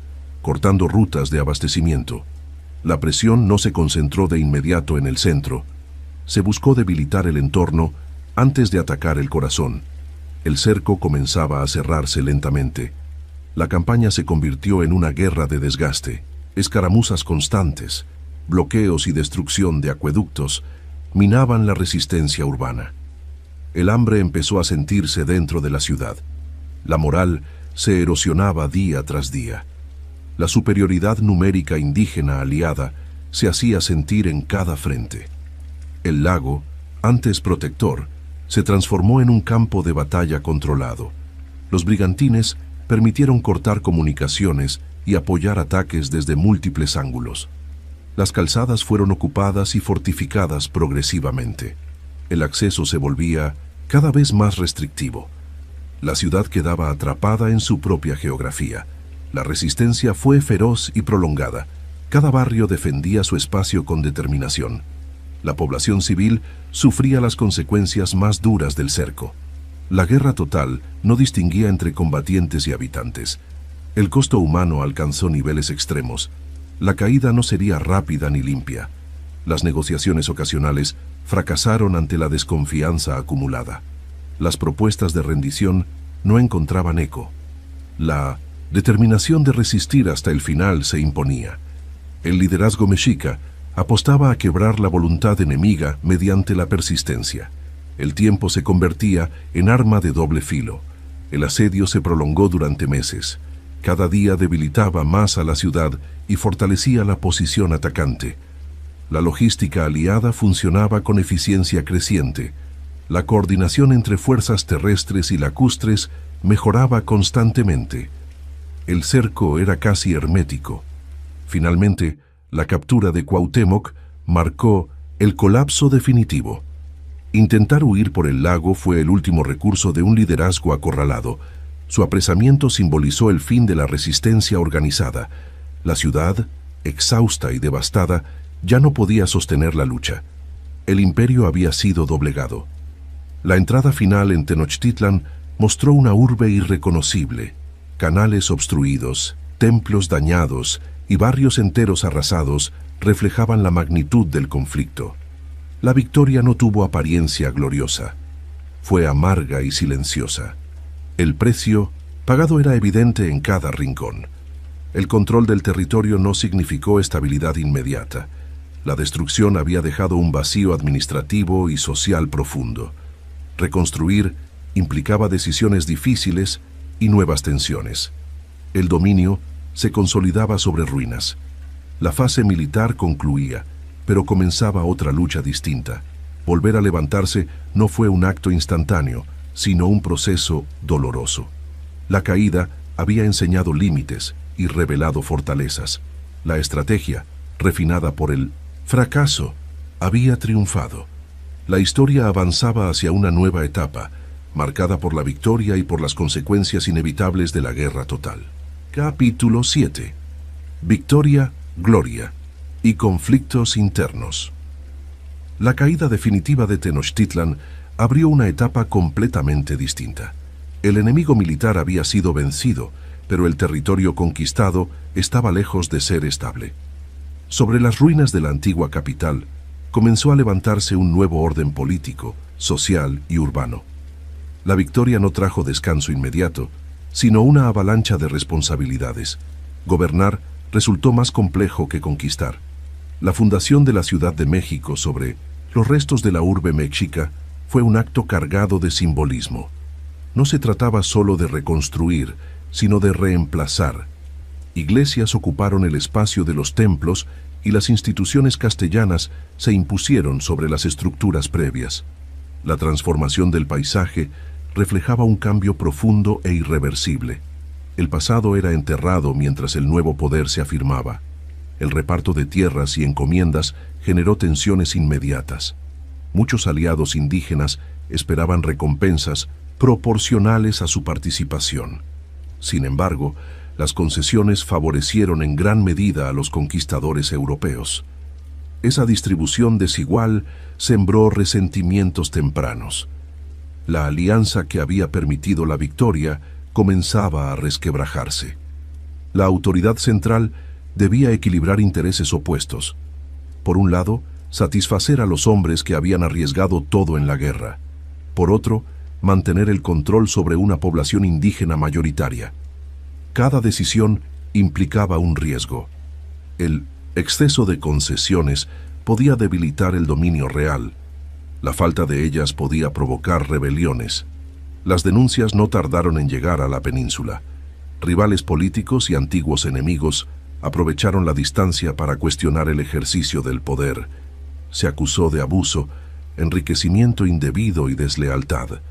cortando rutas de abastecimiento. La presión no se concentró de inmediato en el centro. Se buscó debilitar el entorno antes de atacar el corazón. El cerco comenzaba a cerrarse lentamente. La campaña se convirtió en una guerra de desgaste. Escaramuzas constantes, bloqueos y destrucción de acueductos minaban la resistencia urbana. El hambre empezó a sentirse dentro de la ciudad. La moral se erosionaba día tras día. La superioridad numérica indígena aliada se hacía sentir en cada frente. El lago, antes protector, se transformó en un campo de batalla controlado. Los brigantines permitieron cortar comunicaciones y apoyar ataques desde múltiples ángulos. Las calzadas fueron ocupadas y fortificadas progresivamente. El acceso se volvía cada vez más restrictivo. La ciudad quedaba atrapada en su propia geografía. La resistencia fue feroz y prolongada. Cada barrio defendía su espacio con determinación. La población civil sufría las consecuencias más duras del cerco. La guerra total no distinguía entre combatientes y habitantes. El costo humano alcanzó niveles extremos. La caída no sería rápida ni limpia. Las negociaciones ocasionales fracasaron ante la desconfianza acumulada. Las propuestas de rendición no encontraban eco. La determinación de resistir hasta el final se imponía. El liderazgo mexica apostaba a quebrar la voluntad enemiga mediante la persistencia. El tiempo se convertía en arma de doble filo. El asedio se prolongó durante meses. Cada día debilitaba más a la ciudad y fortalecía la posición atacante. La logística aliada funcionaba con eficiencia creciente. La coordinación entre fuerzas terrestres y lacustres mejoraba constantemente. El cerco era casi hermético. Finalmente, la captura de Cuauhtémoc marcó el colapso definitivo. Intentar huir por el lago fue el último recurso de un liderazgo acorralado. Su apresamiento simbolizó el fin de la resistencia organizada. La ciudad, exhausta y devastada, ya no podía sostener la lucha. El imperio había sido doblegado. La entrada final en Tenochtitlan mostró una urbe irreconocible, canales obstruidos, templos dañados y barrios enteros arrasados reflejaban la magnitud del conflicto. La victoria no tuvo apariencia gloriosa. Fue amarga y silenciosa. El precio pagado era evidente en cada rincón. El control del territorio no significó estabilidad inmediata. La destrucción había dejado un vacío administrativo y social profundo. Reconstruir implicaba decisiones difíciles y nuevas tensiones. El dominio se consolidaba sobre ruinas. La fase militar concluía, pero comenzaba otra lucha distinta. Volver a levantarse no fue un acto instantáneo, sino un proceso doloroso. La caída había enseñado límites y revelado fortalezas. La estrategia, refinada por el fracaso, había triunfado. La historia avanzaba hacia una nueva etapa, marcada por la victoria y por las consecuencias inevitables de la guerra total. Capítulo 7. Victoria, gloria y conflictos internos. La caída definitiva de Tenochtitlan abrió una etapa completamente distinta. El enemigo militar había sido vencido, pero el territorio conquistado estaba lejos de ser estable. Sobre las ruinas de la antigua capital, comenzó a levantarse un nuevo orden político, social y urbano. La victoria no trajo descanso inmediato, sino una avalancha de responsabilidades. Gobernar resultó más complejo que conquistar. La fundación de la Ciudad de México sobre los restos de la urbe mexica fue un acto cargado de simbolismo. No se trataba solo de reconstruir, sino de reemplazar. Iglesias ocuparon el espacio de los templos y las instituciones castellanas se impusieron sobre las estructuras previas. La transformación del paisaje reflejaba un cambio profundo e irreversible. El pasado era enterrado mientras el nuevo poder se afirmaba. El reparto de tierras y encomiendas generó tensiones inmediatas. Muchos aliados indígenas esperaban recompensas proporcionales a su participación. Sin embargo, las concesiones favorecieron en gran medida a los conquistadores europeos. Esa distribución desigual sembró resentimientos tempranos. La alianza que había permitido la victoria comenzaba a resquebrajarse. La autoridad central debía equilibrar intereses opuestos. Por un lado, satisfacer a los hombres que habían arriesgado todo en la guerra. Por otro, mantener el control sobre una población indígena mayoritaria. Cada decisión implicaba un riesgo. El exceso de concesiones podía debilitar el dominio real. La falta de ellas podía provocar rebeliones. Las denuncias no tardaron en llegar a la península. Rivales políticos y antiguos enemigos aprovecharon la distancia para cuestionar el ejercicio del poder. Se acusó de abuso, enriquecimiento indebido y deslealtad.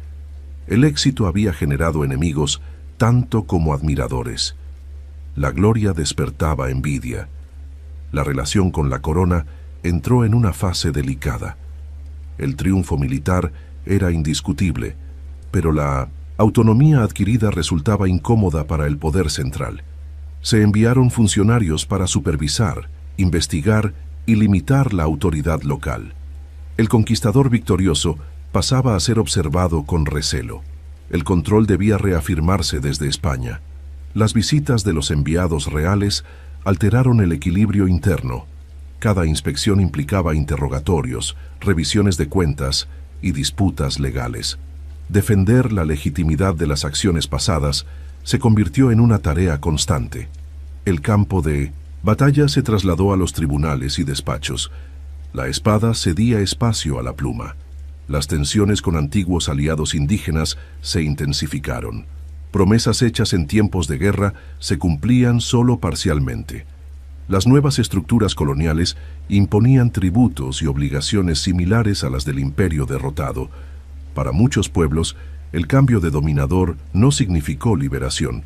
El éxito había generado enemigos tanto como admiradores. La gloria despertaba envidia. La relación con la corona entró en una fase delicada. El triunfo militar era indiscutible, pero la autonomía adquirida resultaba incómoda para el poder central. Se enviaron funcionarios para supervisar, investigar y limitar la autoridad local. El conquistador victorioso pasaba a ser observado con recelo. El control debía reafirmarse desde España. Las visitas de los enviados reales alteraron el equilibrio interno. Cada inspección implicaba interrogatorios, revisiones de cuentas y disputas legales. Defender la legitimidad de las acciones pasadas se convirtió en una tarea constante. El campo de batalla se trasladó a los tribunales y despachos. La espada cedía espacio a la pluma. Las tensiones con antiguos aliados indígenas se intensificaron. Promesas hechas en tiempos de guerra se cumplían solo parcialmente. Las nuevas estructuras coloniales imponían tributos y obligaciones similares a las del imperio derrotado. Para muchos pueblos, el cambio de dominador no significó liberación.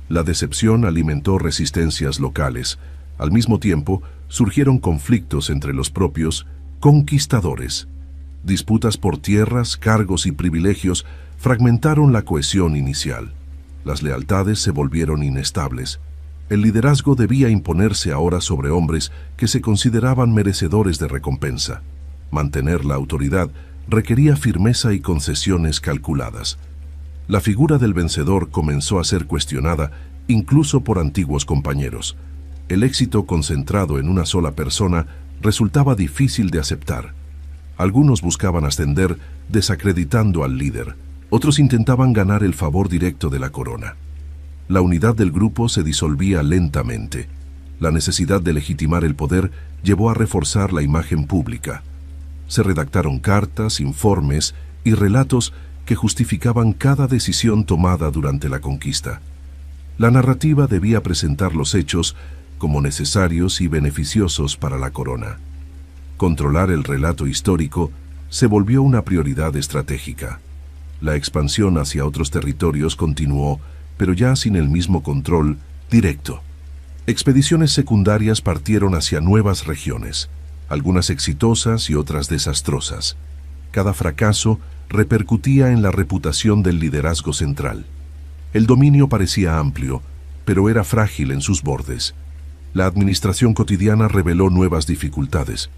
La decepción alimentó resistencias locales. Al mismo tiempo, surgieron conflictos entre los propios conquistadores. Disputas por tierras, cargos y privilegios fragmentaron la cohesión inicial. Las lealtades se volvieron inestables. El liderazgo debía imponerse ahora sobre hombres que se consideraban merecedores de recompensa. Mantener la autoridad requería firmeza y concesiones calculadas. La figura del vencedor comenzó a ser cuestionada incluso por antiguos compañeros. El éxito concentrado en una sola persona resultaba difícil de aceptar. Algunos buscaban ascender desacreditando al líder. Otros intentaban ganar el favor directo de la corona. La unidad del grupo se disolvía lentamente. La necesidad de legitimar el poder llevó a reforzar la imagen pública. Se redactaron cartas, informes y relatos que justificaban cada decisión tomada durante la conquista. La narrativa debía presentar los hechos como necesarios y beneficiosos para la corona. Controlar el relato histórico se volvió una prioridad estratégica. La expansión hacia otros territorios continuó pero ya sin el mismo control directo. Expediciones secundarias partieron hacia nuevas regiones, algunas exitosas y otras desastrosas. Cada fracaso repercutía en la reputación del liderazgo central. El dominio parecía amplio, pero era frágil en sus bordes. La administración cotidiana reveló nuevas dificultades.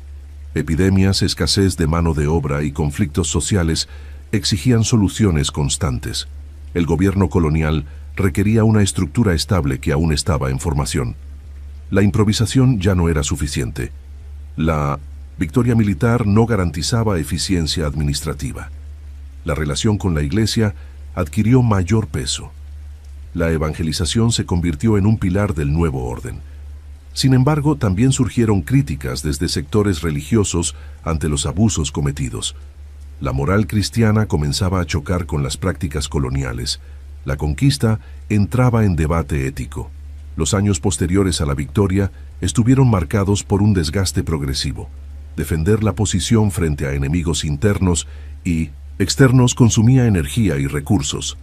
Epidemias, escasez de mano de obra y conflictos sociales exigían soluciones constantes. El gobierno colonial requería una estructura estable que aún estaba en formación. La improvisación ya no era suficiente. La victoria militar no garantizaba eficiencia administrativa. La relación con la Iglesia adquirió mayor peso. La evangelización se convirtió en un pilar del nuevo orden. Sin embargo, también surgieron críticas desde sectores religiosos ante los abusos cometidos. La moral cristiana comenzaba a chocar con las prácticas coloniales. La conquista entraba en debate ético. Los años posteriores a la victoria estuvieron marcados por un desgaste progresivo. Defender la posición frente a enemigos internos y externos consumía energía y recursos.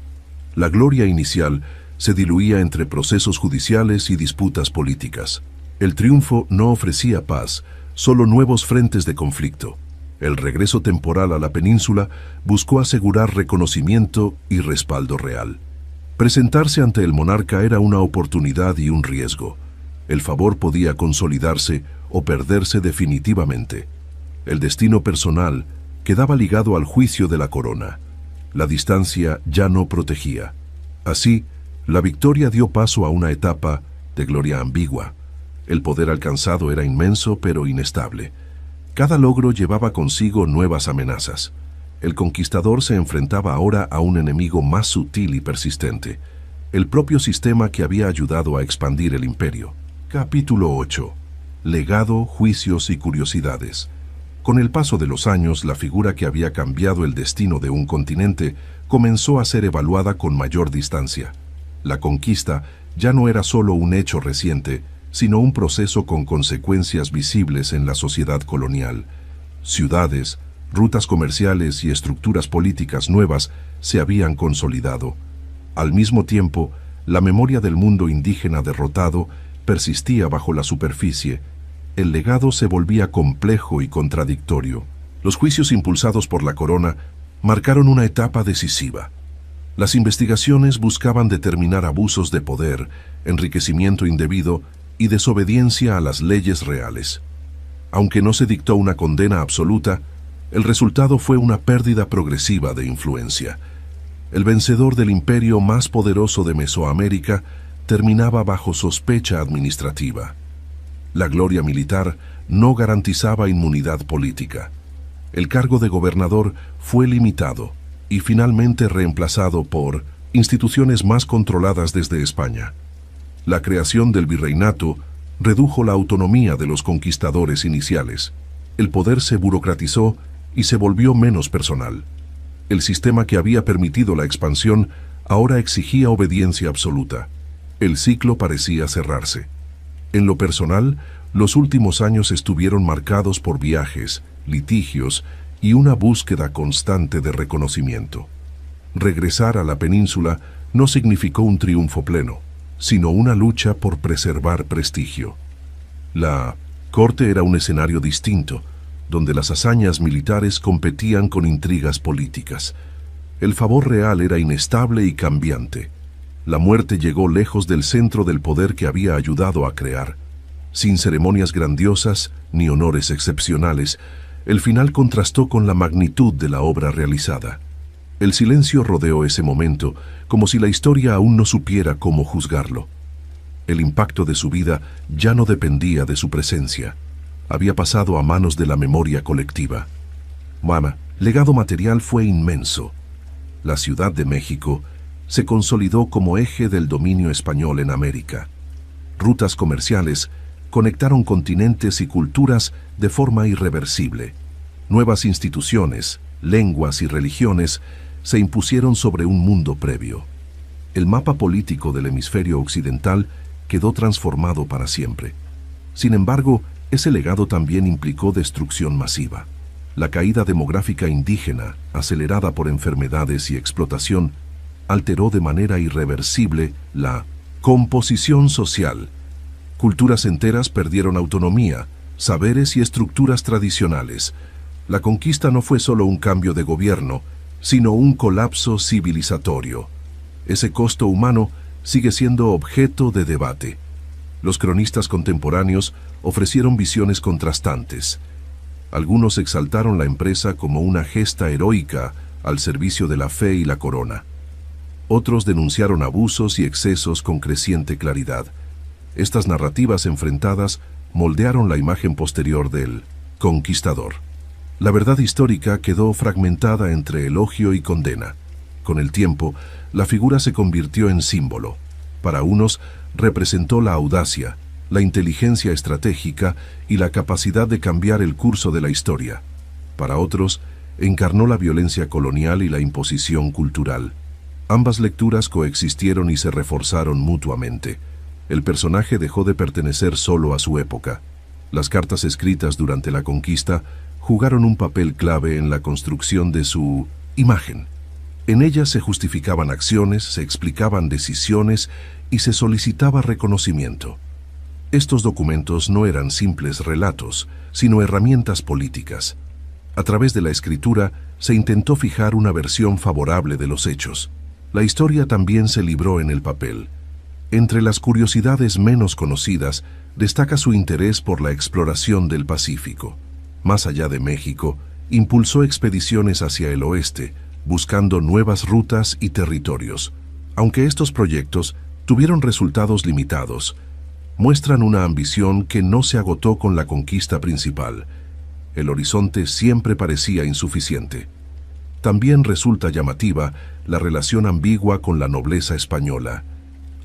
La gloria inicial se diluía entre procesos judiciales y disputas políticas. El triunfo no ofrecía paz, solo nuevos frentes de conflicto. El regreso temporal a la península buscó asegurar reconocimiento y respaldo real. Presentarse ante el monarca era una oportunidad y un riesgo. El favor podía consolidarse o perderse definitivamente. El destino personal quedaba ligado al juicio de la corona. La distancia ya no protegía. Así, la victoria dio paso a una etapa de gloria ambigua. El poder alcanzado era inmenso pero inestable. Cada logro llevaba consigo nuevas amenazas. El conquistador se enfrentaba ahora a un enemigo más sutil y persistente, el propio sistema que había ayudado a expandir el imperio. Capítulo 8. Legado, juicios y curiosidades. Con el paso de los años, la figura que había cambiado el destino de un continente comenzó a ser evaluada con mayor distancia. La conquista ya no era solo un hecho reciente, sino un proceso con consecuencias visibles en la sociedad colonial. Ciudades, rutas comerciales y estructuras políticas nuevas se habían consolidado. Al mismo tiempo, la memoria del mundo indígena derrotado persistía bajo la superficie. El legado se volvía complejo y contradictorio. Los juicios impulsados por la corona marcaron una etapa decisiva. Las investigaciones buscaban determinar abusos de poder, enriquecimiento indebido y desobediencia a las leyes reales. Aunque no se dictó una condena absoluta, el resultado fue una pérdida progresiva de influencia. El vencedor del imperio más poderoso de Mesoamérica terminaba bajo sospecha administrativa. La gloria militar no garantizaba inmunidad política. El cargo de gobernador fue limitado y finalmente reemplazado por instituciones más controladas desde España. La creación del virreinato redujo la autonomía de los conquistadores iniciales. El poder se burocratizó y se volvió menos personal. El sistema que había permitido la expansión ahora exigía obediencia absoluta. El ciclo parecía cerrarse. En lo personal, los últimos años estuvieron marcados por viajes, litigios y una búsqueda constante de reconocimiento. Regresar a la península no significó un triunfo pleno, sino una lucha por preservar prestigio. La corte era un escenario distinto, donde las hazañas militares competían con intrigas políticas. El favor real era inestable y cambiante. La muerte llegó lejos del centro del poder que había ayudado a crear. Sin ceremonias grandiosas ni honores excepcionales, el final contrastó con la magnitud de la obra realizada. El silencio rodeó ese momento, como si la historia aún no supiera cómo juzgarlo. El impacto de su vida ya no dependía de su presencia. Había pasado a manos de la memoria colectiva. Legado material fue inmenso. La Ciudad de México se consolidó como eje del dominio español en América. Rutas comerciales conectaron continentes y culturas de forma irreversible. Nuevas instituciones, lenguas y religiones se impusieron sobre un mundo previo. El mapa político del hemisferio occidental quedó transformado para siempre. Sin embargo, ese legado también implicó destrucción masiva. La caída demográfica indígena, acelerada por enfermedades y explotación, alteró de manera irreversible la composición social. Culturas enteras perdieron autonomía, saberes y estructuras tradicionales. La conquista no fue solo un cambio de gobierno, sino un colapso civilizatorio. Ese costo humano sigue siendo objeto de debate. Los cronistas contemporáneos ofrecieron visiones contrastantes. Algunos exaltaron la empresa como una gesta heroica al servicio de la fe y la corona. Otros denunciaron abusos y excesos con creciente claridad. Estas narrativas enfrentadas moldearon la imagen posterior del conquistador. La verdad histórica quedó fragmentada entre elogio y condena. Con el tiempo, la figura se convirtió en símbolo. Para unos, representó la audacia, la inteligencia estratégica y la capacidad de cambiar el curso de la historia. Para otros, encarnó la violencia colonial y la imposición cultural. Ambas lecturas coexistieron y se reforzaron mutuamente. El personaje dejó de pertenecer solo a su época. Las cartas escritas durante la conquista jugaron un papel clave en la construcción de su imagen. En ellas se justificaban acciones, se explicaban decisiones y se solicitaba reconocimiento. Estos documentos no eran simples relatos, sino herramientas políticas. A través de la escritura se intentó fijar una versión favorable de los hechos. La historia también se libró en el papel. Entre las curiosidades menos conocidas, destaca su interés por la exploración del Pacífico. Más allá de México, impulsó expediciones hacia el oeste, buscando nuevas rutas y territorios. Aunque estos proyectos tuvieron resultados limitados, muestran una ambición que no se agotó con la conquista principal. El horizonte siempre parecía insuficiente. También resulta llamativa la relación ambigua con la nobleza española.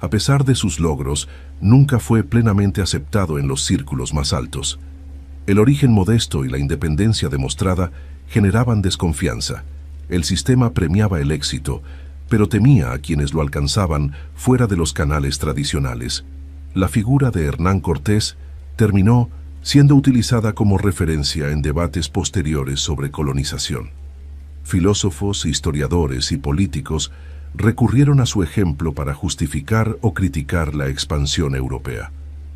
A pesar de sus logros, nunca fue plenamente aceptado en los círculos más altos. El origen modesto y la independencia demostrada generaban desconfianza. El sistema premiaba el éxito, pero temía a quienes lo alcanzaban fuera de los canales tradicionales. La figura de Hernán Cortés terminó siendo utilizada como referencia en debates posteriores sobre colonización. Filósofos, historiadores y políticos recurrieron a su ejemplo para justificar o criticar la expansión europea.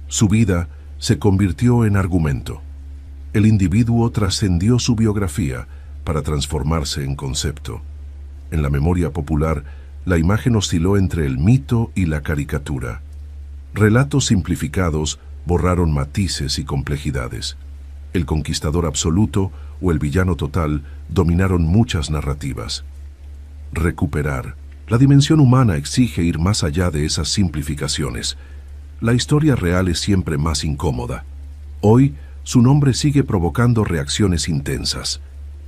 Su vida se convirtió en argumento. El individuo trascendió su biografía para transformarse en concepto. En la memoria popular, la imagen osciló entre el mito y la caricatura. Relatos simplificados borraron matices y complejidades. El conquistador absoluto o el villano total dominaron muchas narrativas. Recuperar. La dimensión humana exige ir más allá de esas simplificaciones. La historia real es siempre más incómoda. Hoy, su nombre sigue provocando reacciones intensas.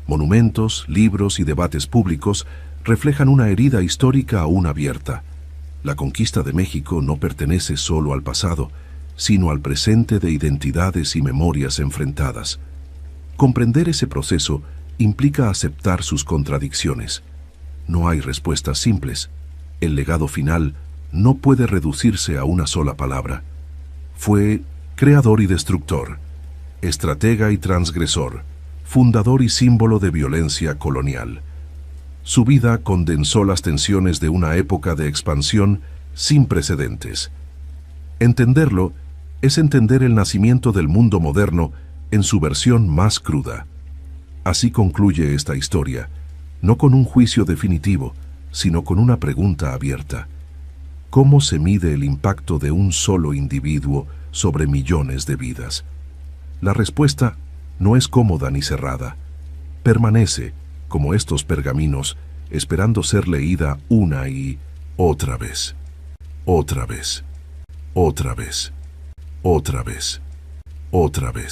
Monumentos, libros y debates públicos reflejan una herida histórica aún abierta. La conquista de México no pertenece solo al pasado, sino al presente de identidades y memorias enfrentadas. Comprender ese proceso implica aceptar sus contradicciones. No hay respuestas simples. El legado final no puede reducirse a una sola palabra. Fue creador y destructor, estratega y transgresor, fundador y símbolo de violencia colonial. Su vida condensó las tensiones de una época de expansión sin precedentes. Entenderlo es entender el nacimiento del mundo moderno en su versión más cruda. Así concluye esta historia, no con un juicio definitivo, sino con una pregunta abierta. ¿Cómo se mide el impacto de un solo individuo sobre millones de vidas? La respuesta no es cómoda ni cerrada. Permanece, como estos pergaminos, esperando ser leída una y otra vez. Otra vez. Otra vez. Otra vez. Otra vez.